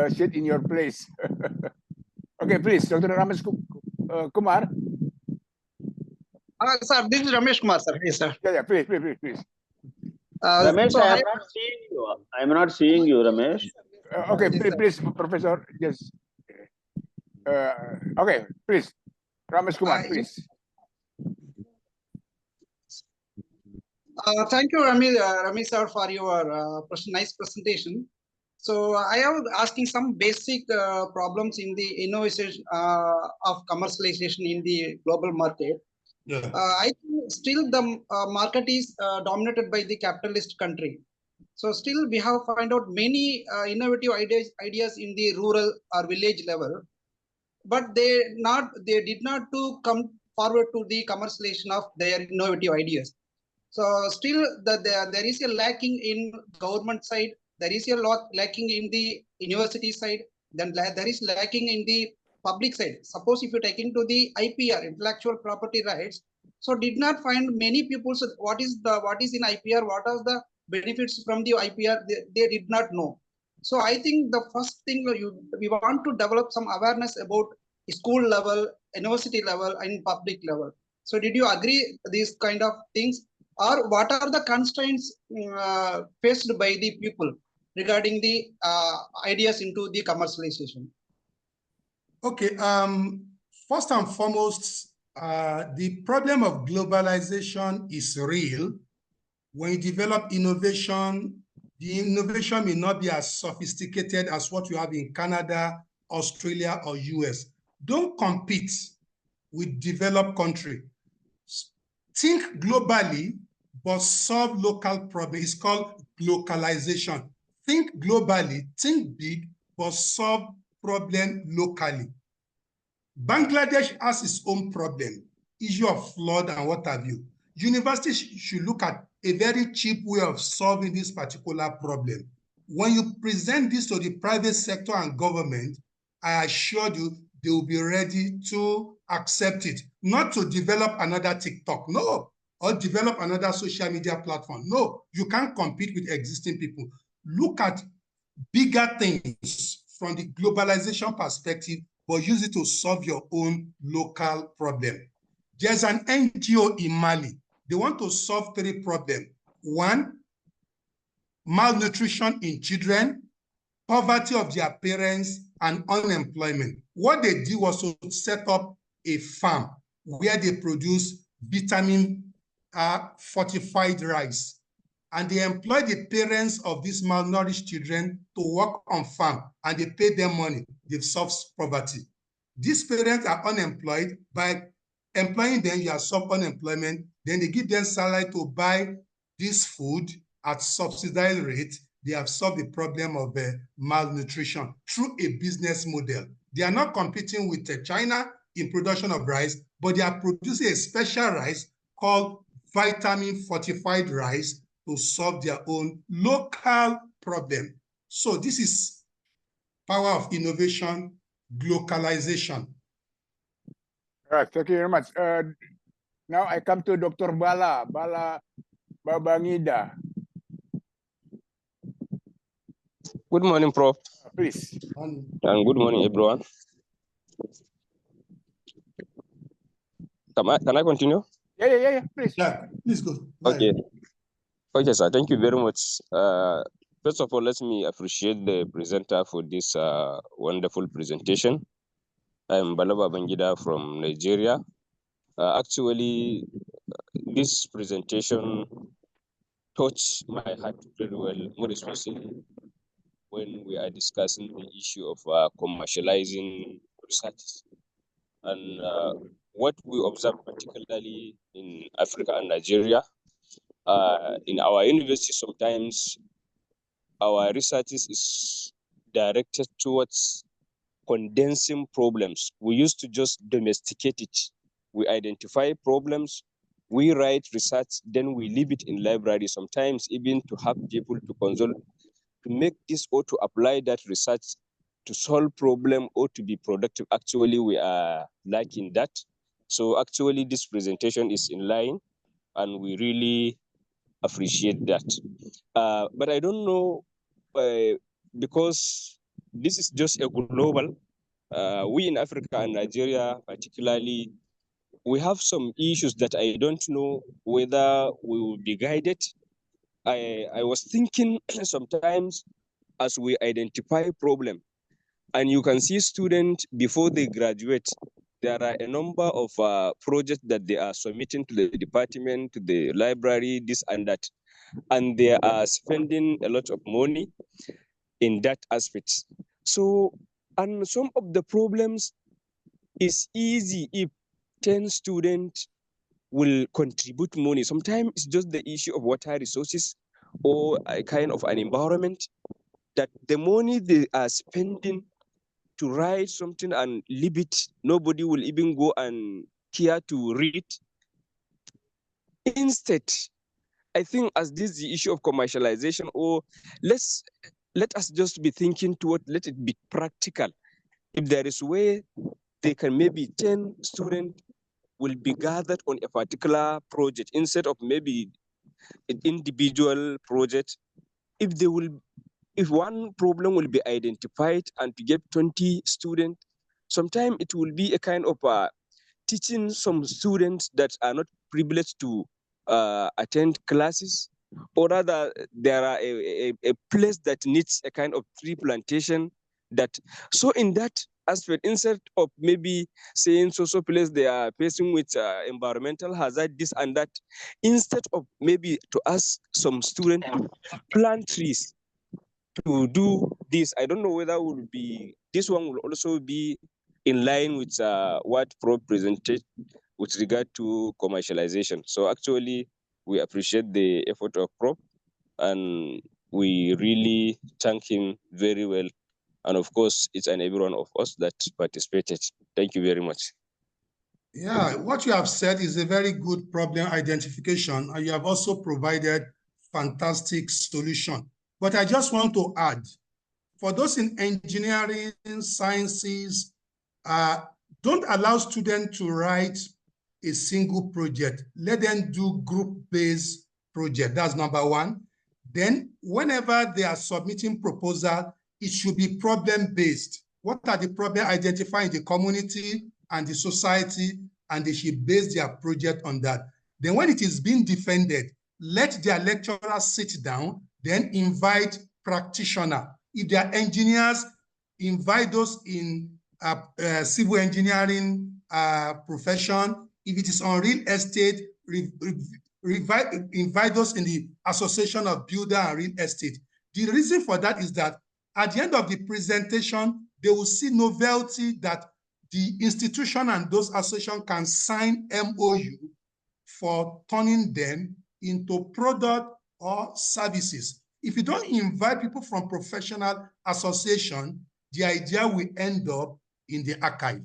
sit in your place. Okay, please, Dr. Ramesh Kumar. Sir, this is Ramesh Kumar, sir. Yes, sir. Yeah, please. Ramesh, so I am not seeing you. I am not seeing you, Ramesh. Okay, please, Professor, just. Okay, please, Ramesh Kumar, please. Thank you, Ramesh sir, for your nice presentation. So I am asking some basic problems in the innovation of commercialization in the global market. Yeah. I think still the market is dominated by the capitalist country. So still we have find out many innovative ideas in the rural or village level, but they did not to come forward to the commercialization of their innovative ideas. So still there is a lacking in government side, there is a lot lacking in the university side, then there is lacking in the public side. Suppose if you take into the IPR, intellectual property rights, so did not find many people what is in IPR, what are the benefits from the IPR, they did not know. So I think the first thing we want to develop some awareness about school level, university level, and public level. So did you agree these kind of things? Or what are the constraints faced by the people regarding the ideas into the commercialization? Okay. First and foremost, the problem of globalization is real. When you develop innovation, the innovation may not be as sophisticated as what you have in Canada, Australia, or US. Don't compete with developed countries. Think globally, but solve local problems. It's called localization. Think globally, think big, but solve problem locally. Bangladesh has its own problem, issue of flood and what have you. Universities should look at a very cheap way of solving this particular problem. When you present this to the private sector and government, I assure you they will be ready to accept it, not to develop another TikTok, no, or develop another social media platform. No, you can't compete with existing people. Look at bigger things from the globalization perspective, but use it to solve your own local problem. There's an NGO in Mali. They want to solve 3 problems. 1, malnutrition in children, poverty of their parents, and unemployment. What they did was to set up a farm where they produce vitamin fortified rice. And they employ the parents of these malnourished children to work on farm, and they pay them money. They've solved poverty. These parents are unemployed. By employing them, you have solved unemployment. Then they give them salary to buy this food at subsidized rate. They have solved the problem of malnutrition through a business model. They are not competing with China in production of rice, but they are producing a special rice called vitamin fortified rice to solve their own local problem. So this is power of innovation, localization. All right, thank you very much. Now I come to Dr. Bala Babangida. Good morning, Prof. Please. And good morning, everyone. Can I continue? Yeah, please. Yeah, please go. Okay. Okay, sir. Thank you very much. First of all, let me appreciate the presenter for this wonderful presentation. I'm Bala Babangida from Nigeria. Actually, this presentation touched my heart very well, more especially when we are discussing the issue of commercializing research. And what we observe particularly in Africa and Nigeria, in our university, sometimes our research is directed towards condensing problems. We used to just domesticate it. We identify problems, we write research, then we leave it in library, sometimes even to have people to consult, to make this or to apply that research to solve problem or to be productive. Actually, we are lacking that. So actually, this presentation is in line, and we really appreciate that. But I don't know, because this is just a global, we in Africa and Nigeria particularly, we have some issues that I don't know whether we will be guided. I was thinking sometimes as we identify problem, and you can see students before they graduate, there are a number of projects that they are submitting to the department, to the library, this and that, and they are spending a lot of money in that aspect. So, and some of the problems is easy if 10 students will contribute money. Sometimes it's just the issue of water resources or a kind of an environment, that the money they are spending to write something and leave it, nobody will even go and care to read. Instead, I think as this is the issue of commercialization, or let us just be thinking toward, let it be practical. If there is a way, they can maybe 10 students will be gathered on a particular project instead of maybe an individual project. If one problem will be identified and to get 20 students, sometimes it will be a kind of teaching some students that are not privileged to attend classes, or rather there are a place that needs a kind of tree plantation. That so in that aspect, instead of maybe saying so place they are facing with environmental hazard, this and that, instead of maybe to ask some students to plant trees to do this. I don't know whether this one will also be in line with what Prof presented with regard to commercialization. So actually, we appreciate the effort of Prof, and we really thank him very well. And of course, it's an every one of us that participated. Thank you very much. Yeah, what you have said is a very good problem identification, and you have also provided fantastic solution. But I just want to add, for those in engineering, sciences, don't allow students to write a single project. Let them do group-based project. That's number one. Then whenever they are submitting proposal, it should be problem-based. What are the problems identified in the community and the society, and they should base their project on that. Then when it is being defended, let their lecturers sit down, then invite practitioners. If they are engineers, invite those in civil engineering profession. If it is on real estate, invite those in the Association of Builder and Real Estate. The reason for that is that at the end of the presentation, they will see novelty that the institution and those associations can sign MOU for turning them into product or services. If you don't invite people from professional association, the idea will end up in the archive.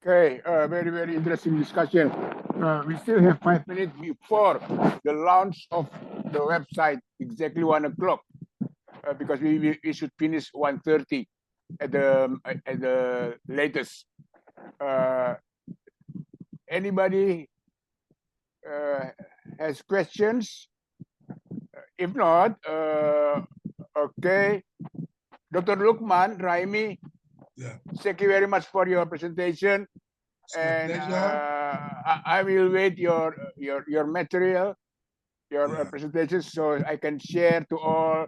Okay, very, very interesting discussion. We still have 5 minutes before the launch of the website, exactly 1 o'clock, because we should finish 1:30 at the latest. Anybody has questions? If not, okay. Dr. Lukman, Raimi, Yeah. thank you very much for your presentation. And I will wait your material, your presentation, so I can share to all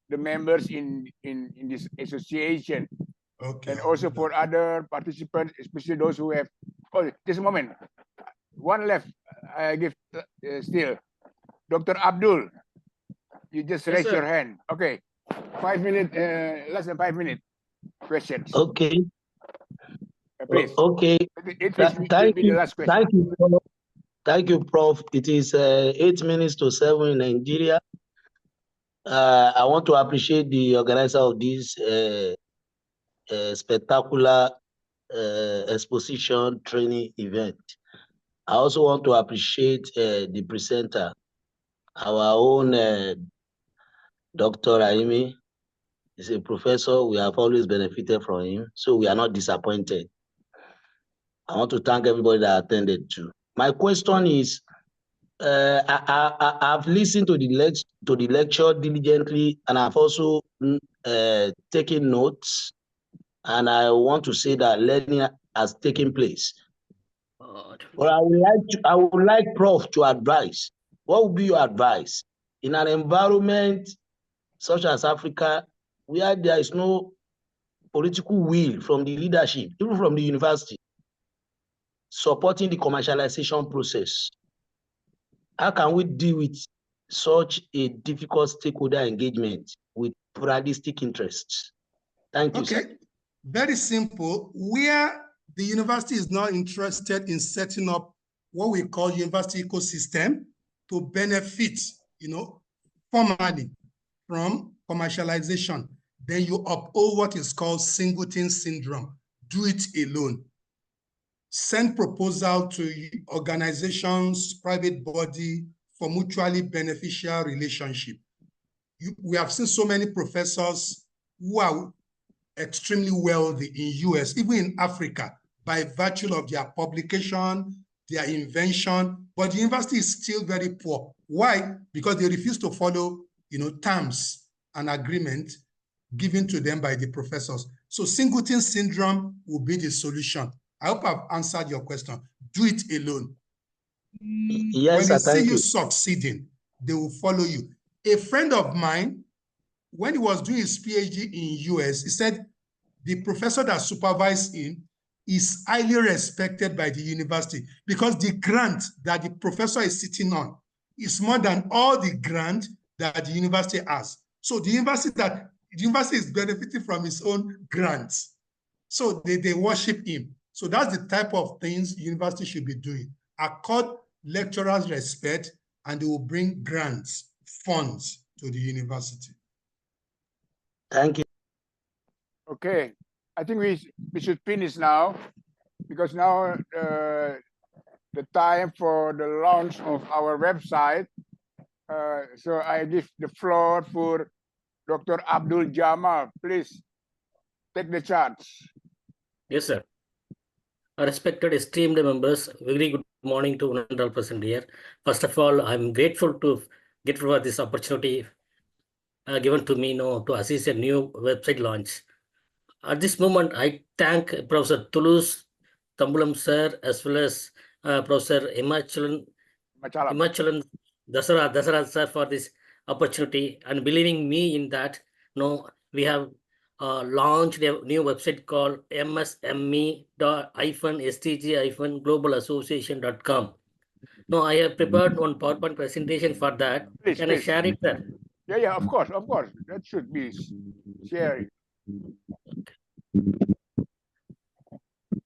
the members in this association. Okay. And also for other participants, especially those who have. Oh, just a moment. One left. I give still. Dr. Abdul, you just Yes, raise sir. your hand. Okay. 5 minutes, less than 5 minutes. Questions. Okay. Please. Okay. It will Thank be the you. last question. Thank you. Thank you, Prof. It is 8 minutes to 7 in Nigeria. I want to appreciate the organizer of this spectacular exposition training event. I also want to appreciate the presenter, our own Dr. Raimi. He's a professor. We have always benefited from him, so we are not disappointed. I want to thank everybody that attended too. My question is, I've listened to the lecture diligently, and I've also taken notes. And I want to say that learning has taken place. But I would like Prof to advise. What would be your advice in an environment such as Africa, where there is no political will from the leadership, even from the university, supporting the commercialization process? How can we deal with such a difficult stakeholder engagement with pluralistic interests? Thank you, sir. Very simple. Where the university is not interested in setting up what we call university ecosystem to benefit, formally from commercialization, then you uphold what is called singleton syndrome. Do it alone. Send proposal to organizations, private body for mutually beneficial relationship. We have seen so many professors who are extremely wealthy in US, even in Africa, by virtue of their publication, their invention, but the university is still very poor. Why? Because they refuse to follow, terms and agreement given to them by the professors. So singleton syndrome will be the solution. I hope I've answered your question. Do it alone. Yes, when sir, they see you succeeding, they will follow you. A friend of mine, when he was doing his PhD in US, he said the professor that supervises him is highly respected by the university because the grant that the professor is sitting on is more than all the grant that the university has. So the university is benefiting from its own grants. So they worship him. So that's the type of things university should be doing. Accord lecturers respect, and they will bring grants, funds to the university. Thank you. Okay, I think we should finish now because now the time for the launch of our website. So I give the floor for Dr. Abdul Jamal. Please take the charge. Yes, sir. Respected esteemed members, very good morning to 100% here. First of all, I'm grateful to get for this opportunity given to me to assist a new website launch. At this moment, I thank Professor Toulouse Tambulam sir as well as Professor Himachalan Dasara sir for this opportunity and believing me in that. We have launched a new website called MSME.-SDG-globalassociation.com. Now, I have prepared one PowerPoint presentation for that. Can I share it, sir? Yeah, of course. That should be shared.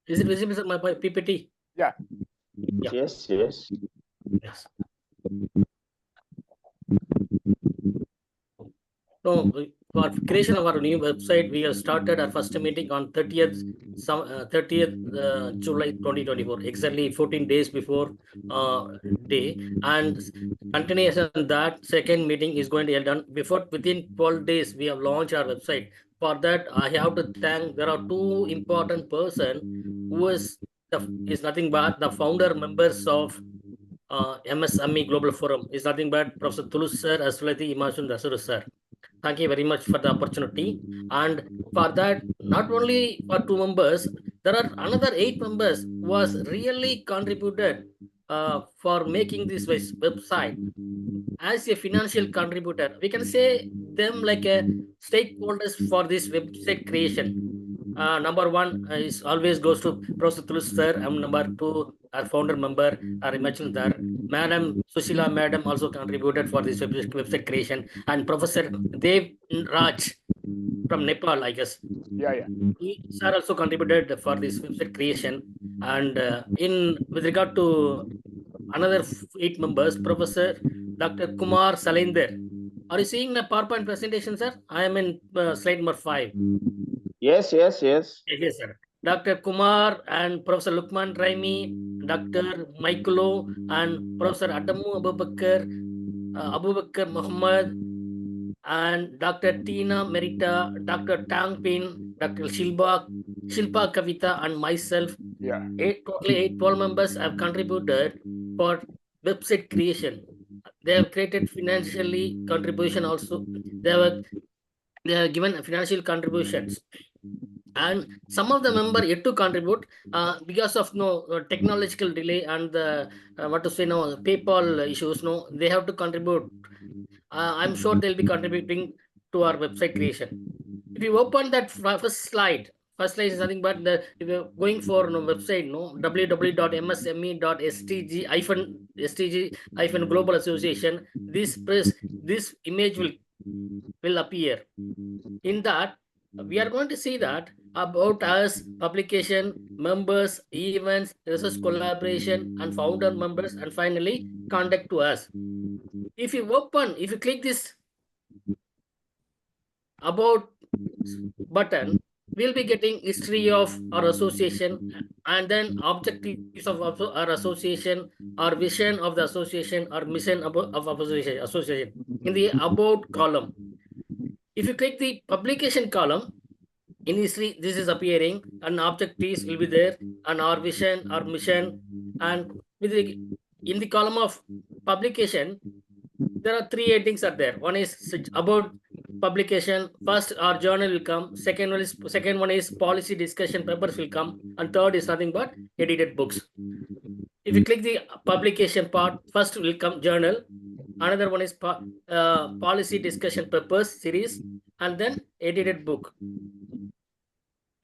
Is it visible, sir, my PPT? Yeah. Yes. Yes. So, for creation of our new website, we have started our first meeting on 30th July 2024, exactly 14 days before day. And continuation that second meeting is going to be done within 12 days. We have launched our website. For that, I have to thank. There are two important persons who is nothing but the founder members of MSME Global Forum. Is nothing but Professor Toulouse sir as well as the Himachalan Dasara sir. Thank you very much for the opportunity. And for that, not only for 2 members, there are another 8 members who was really contributed for making this website as a financial contributor. We can say them like a stakeholders for this website creation. Number 1 is always goes to Professor Toulouse sir, and number 2, our founder member, our Himachalan sir. Madam Sushila Madam also contributed for this website creation, and Professor Dev Raj from Nepal, I guess. Yeah. He sir also contributed for this website creation. And with regard to another 8 members, Professor Dr. Kumar Salender. Are you seeing the PowerPoint presentation, sir? I am in slide number 5. Yes. Yes, sir. Dr. Kumar and Professor Lukman Raimi, Dr. Michaelo, and Professor Adamu Abubakar Muhammad, and Dr. Tina Merita, Dr. Tang Pin, Dr. Shilpa Kavita, and myself. Yeah. Totally 12 members have contributed for website creation. They have created financially contribution also. They have given financial contributions. And some of the members yet to contribute because of technological delay and the PayPal issues. They have to contribute. I'm sure they'll be contributing to our website creation. If you open that first slide is nothing but if you're going for website, www.msme.sdg-global association. This image will appear. In that, we are going to see that about us, publication, members, events, research collaboration, and founder members, and finally contact to us. If you click this about button, we'll be getting history of our association, and then objectives of our association, our vision of the association, our mission of association in the about column. If you click the publication column, in history, this is appearing, and objectives will be there, and our vision, our mission, and in the column of publication, there are 3 headings are there. One is about publication. First, our journal will come. Second one is policy discussion papers will come, and third is nothing but edited books. If you click the publication part, first will come journal. Another one is policy discussion papers series, and then edited book.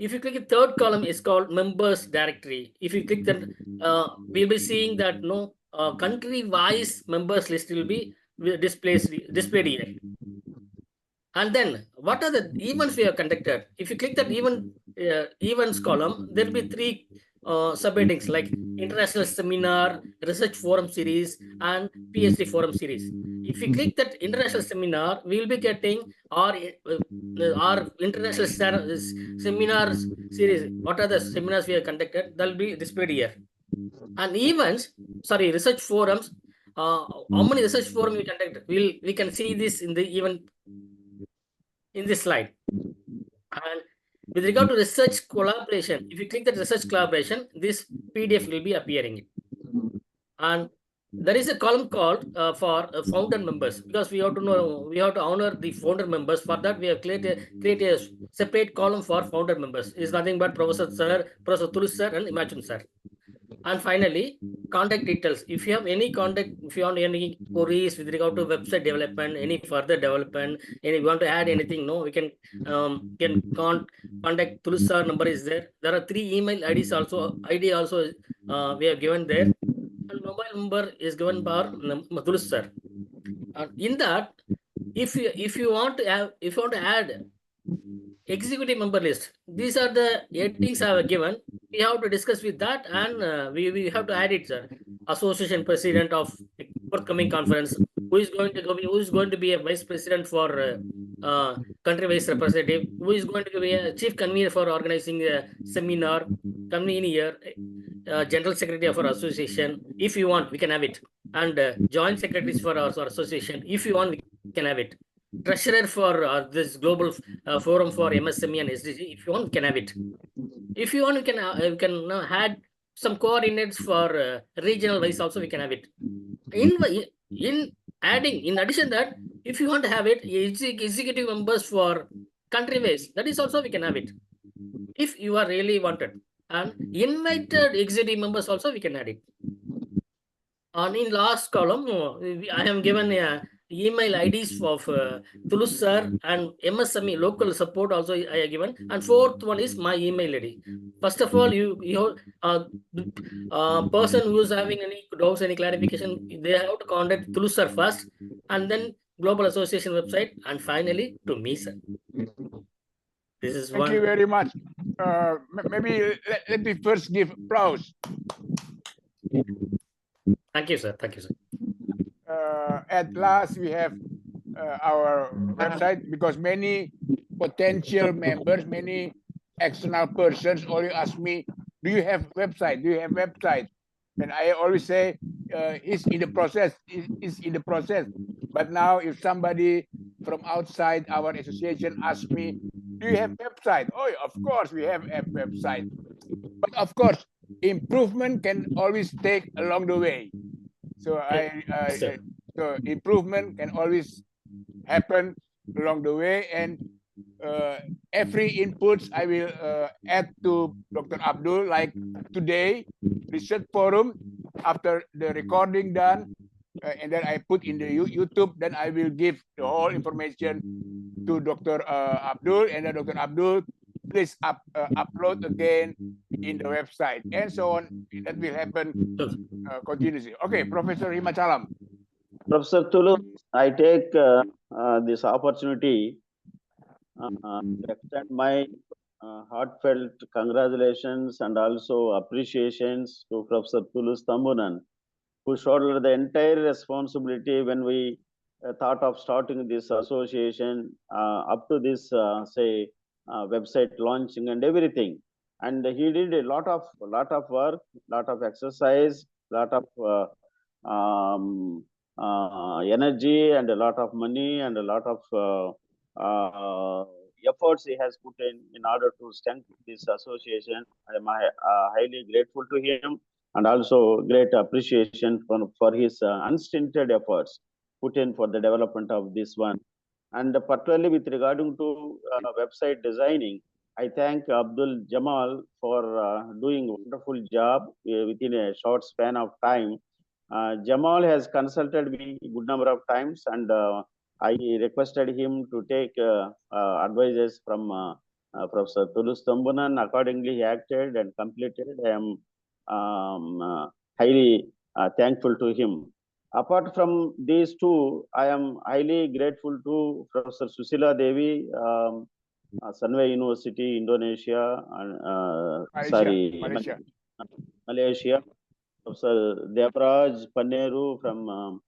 If you click the third column, is called members directory. If you click that, we'll be seeing that no country-wise members list will be displayed here. And then what are the events we have conducted? If you click that events column, there will be three subheadings like international seminar, research forum series, and PhD forum series. If you click that international seminar, we will be getting our international seminars series. What are the seminars we have conducted? That will be displayed here. And events, sorry, research forums. How many research forums we conducted? We can see this in the event in this slide. And with regard to research collaboration, if you click that research collaboration, this PDF will be appearing. And there is a column called for founder members, because we have to honor the founder members. For that, we have created a separate column for founder members. It's nothing but Professor Tulus sir, and Imagine sir. And finally, contact details. If you have any contact, if you want any queries with regard to website development, any further development, and if you want to add anything, no, we can contact Tulus sir. Number is there. There are 3 email IDs also. ID also we have given there, and mobile number is given by Tulus sir. In that, if you want to add executive member list, these are the headings I have given. We have to discuss with that, and we have to add it, sir. Association president of forthcoming conference, who is going to be a vice president for country vice representative, who is going to be a chief convener for organizing a seminar, convener, general secretary of our association. If you want, we can have it, and joint secretaries for our association. If you want, we can have it. Treasurer for this global forum for MSME and SDG. If you want, we can have it. If you want, we can add some coordinates for regional wise also. We can have it. In addition that, if you want to have it, executive members for country wise, that is also we can have it. If you are really wanted, and invited executive members also we can add it. And in last column, I have given email IDs of Tulus sir and MSME local support also I have given. And fourth one is my email ID. First of all, person who is having any doubts, any clarification, they have to contact Tulus sir first, and then Global Association website, and finally to me, sir. This is Thank you very much. Maybe let me first give applause. Thank you, sir. Thank you, sir. At last, we have our website, because many potential members, many external persons always ask me, do you have website? Do you have website? And I always say, it's in the process. It's in the process. But now if somebody from outside our association asks me, do you have website? Oh, of course we have a website. But of course, improvement can always take along the way. So so improvement can always happen along the way, and every inputs I will add to Dr. Abdul, like today, research forum, after the recording done, and then I put in the YouTube, then I will give the whole information to Dr. Abdul, and then Dr. Abdul, please upload again in the website, and so on. That will happen continuously. Okay, Professor Himachalam. Professor Tulus, I take this opportunity to extend my heartfelt congratulations and also appreciations to Professor Tulus Tambunan, who shouldered the entire responsibility when we thought of starting this association up to this, website launching and everything. And he did a lot of work, lot of exercise, lot of energy, and a lot of money, and a lot of efforts he has put in order to strengthen this association. I am highly grateful to him, and also great appreciation for his unstinted efforts put in for the development of this one. And particularly with regarding to website designing, I thank Abdul Jamal for doing a wonderful job within a short span of time. Jamal has consulted me a good number of times, and I requested him to take advices from Professor Tulus Tambunan. Accordingly, he acted and completed. I am highly thankful to him. Apart from these two, I am highly grateful to Professor Susila Devi, Sunway University, Indonesia, Malaysia. Professor Devraj Paneru from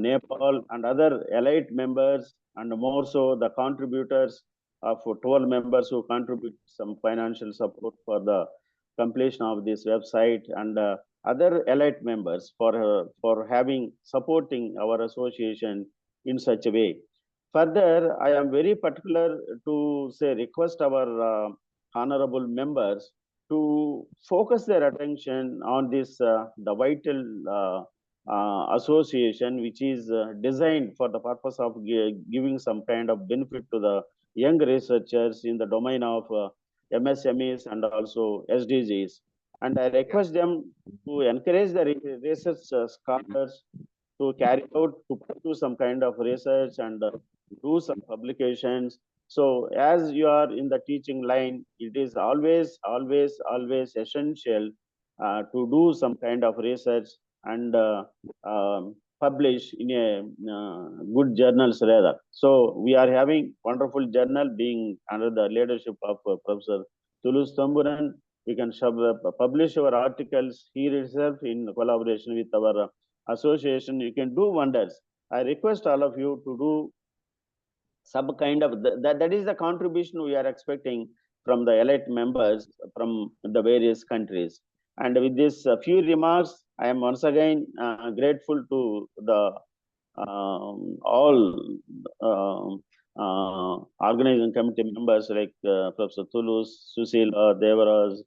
Nepal, and other elite members, and more so the contributors of 12 members who contribute some financial support for the completion of this website, and other elite members for supporting our association in such a way. Further, I am very particular to request our honorable members to focus their attention on this the vital association, which is designed for the purpose of giving some kind of benefit to the young researchers in the domain of MSMEs and also SDGs. And I request them to encourage the research scholars to carry out, to pursue some kind of research and do some publications. So as you are in the teaching line, it is always essential to do some kind of research and publish in a good journals rather. So we are having wonderful journal being under the leadership of Professor Tulus Tambunan. We can publish our articles here itself in collaboration with our association. You can do wonders. I request all of you to do some kind of that is the contribution we are expecting from the elite members from the various countries. And with this few remarks, I am once again grateful to the all organizing committee members like Professor Tulus, Susila, Devaraj,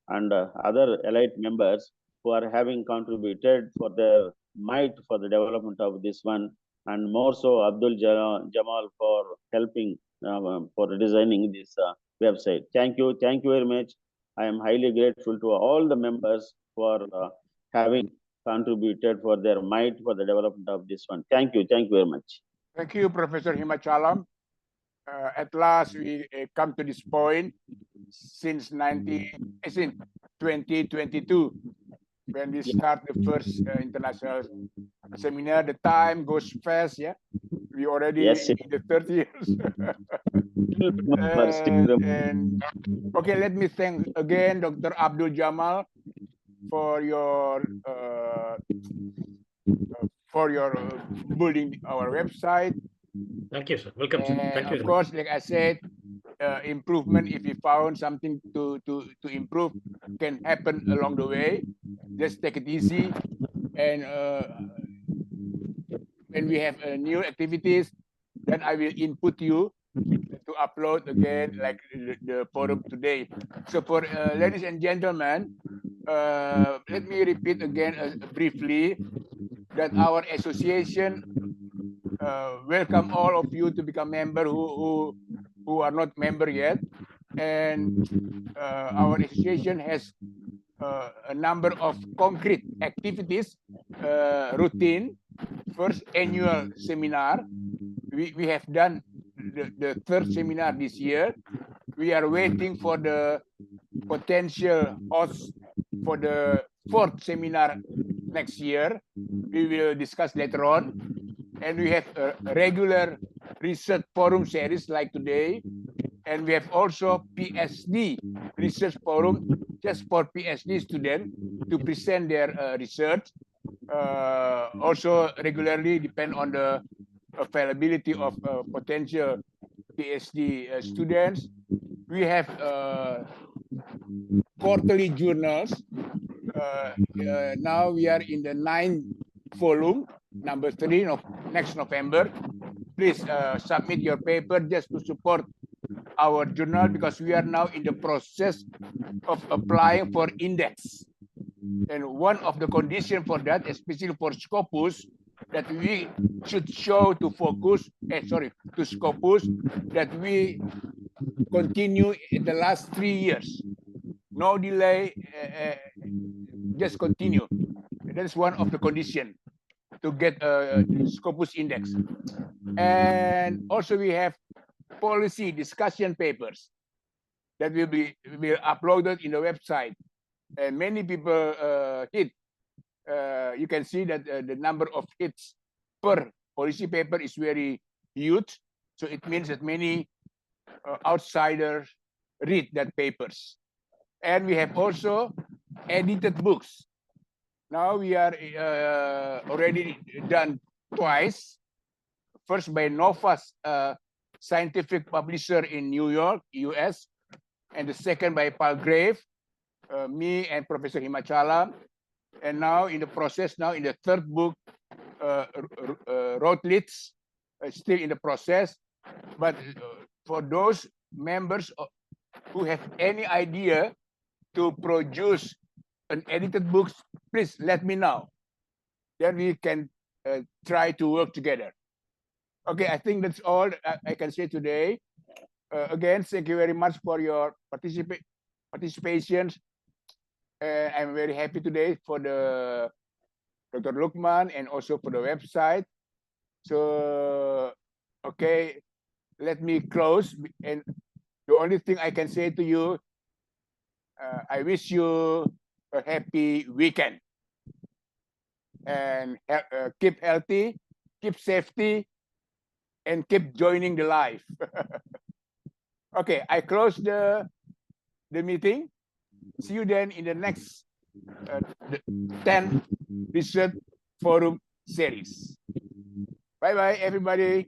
and other elite members who are having contributed for their might for the development of this one, and more so Abdul Jamal for helping for designing this website. Thank you very much. I am highly grateful to all the members for having contributed for their might for the development of this one. Thank you very much. Thank you, Professor Himachalam. At last, we come to this point since 2022, when we start the first international seminar. The time goes fast, yeah. We already in the 30 years. and okay, let me thank again Dr. Abdul Jamal for your building our website. Thank you, sir. Welcome. And thank you. Of course, like I said, improvement, if we found something to improve, can happen along the way. Just take it easy. And when we have new activities, then I will input you to upload again, like the forum today. So for ladies and gentlemen, let me repeat again briefly that our association welcome all of you to become member who are not member yet, and our association has a number of concrete activities, routine. First, annual seminar. We have done the third seminar this year. We are waiting for the potential hosts for the fourth seminar next year. We will discuss later on. And we have a regular research forum series like today. And we have also PhD research forum just for PhD students to present their research. Also regularly depend on the availability of potential PhD students. We have quarterly journals. Now we are in the 9th volume, number 3 of next November. Please submit your paper just to support our journal, because we are now in the process of applying for index. And one of the conditions for that, especially for Scopus, that we should show to Focus, to Scopus, that we continue in the last 3 years. No delay, just continue. That is one of the conditions to get a Scopus index. And also we have policy discussion papers. that will be uploaded in the website, and many people hit. You can see that the number of hits per policy paper is very huge. So it means that many outsiders read that papers. And we have also edited books. Now we are already done twice. First by Novas, scientific publisher in New York, US, and the second by Palgrave, me and Professor Himachala. And now in the process, now in the third book, Rotlitz, still in the process. But for those members who have any idea to produce an edited book, please let me know. Then we can try to work together. Okay, I think that's all I can say today. Again, thank you very much for your participation. I'm very happy today for the Dr. Lukman and also for the website. So, okay, let me close. And the only thing I can say to you, I wish you a happy weekend. And keep healthy, keep safety, and keep joining the live. Okay, I close the meeting. See you then in the next 10 Research Forum series. Bye-bye, everybody.